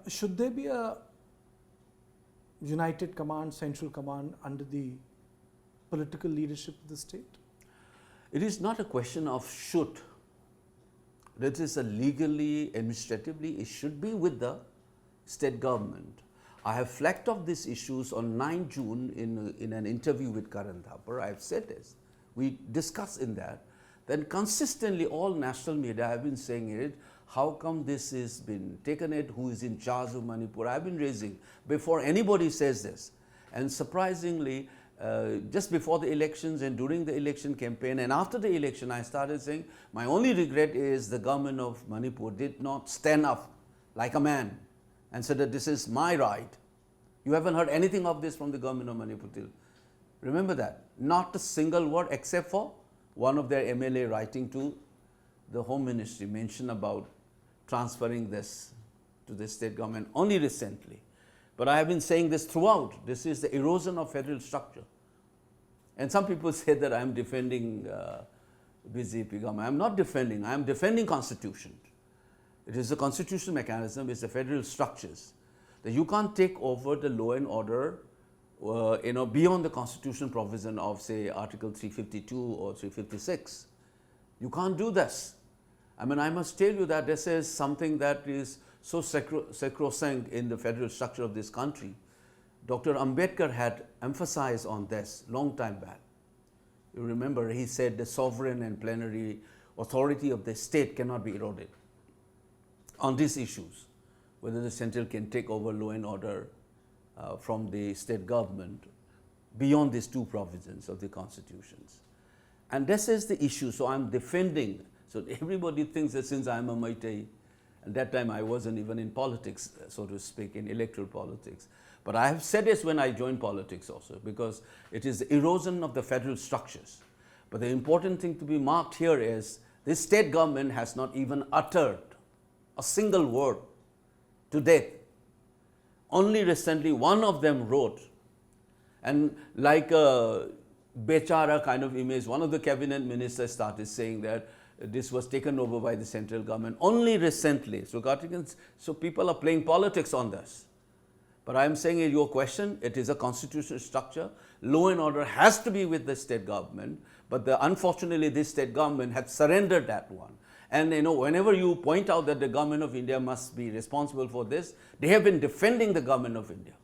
Should there be a united command, central command under the political leadership of the state? It is not a question of should. That is a legally, administratively, it should be with the state government. I have flagged off these issues on 9 June in an interview with Karan Thapar. I have said this. We discussed in that. Then consistently all national media have been saying it. How come this has been taken it? Who is in charge of Manipur? I have been raising before anybody says this. And surprisingly, just before the elections and during the election campaign and after the election, I started saying, my only regret is the government of Manipur did not stand up like a man and said that this is my right. You haven't heard anything of this from the government of Manipur till. Remember that. Not a single word except for one of their MLA writing to the Home Ministry mentioned about transferring this to the state government only recently. But I have been saying this throughout. This is the erosion of federal structure. And some people say that I am defending BJP government. I am not defending. I am defending constitution. It is a constitutional mechanism. It's the federal structures. That you can't take over the law and order beyond the constitutional provision of, say, Article 352 or 356. You can't do this. I mean, I must tell you that this is something that is so sacrosanct in the federal structure of this country. Dr. Ambedkar had emphasized on this long time back. You remember, he said the sovereign and plenary authority of the state cannot be eroded on these issues, whether the central can take over law and order from the state government beyond these two provisions of the constitutions. And this is the issue. So I'm defending. So everybody thinks that since I'm a Meitei, at that time I wasn't even in politics, so to speak, in electoral politics. But I have said this when I joined politics also, because it is the erosion of the federal structures. But the important thing to be marked here is this state government has not even uttered a single word to date. Only recently one of them wrote, and like a Bechara kind of image, one of the cabinet ministers started saying that this was taken over by the central government only recently. So people are playing politics on this. But I am saying in your question, it is a constitutional structure. Law and order has to be with the state government, but unfortunately this state government had surrendered that one. And whenever you point out that the government of India must be responsible for this, they have been defending the government of India.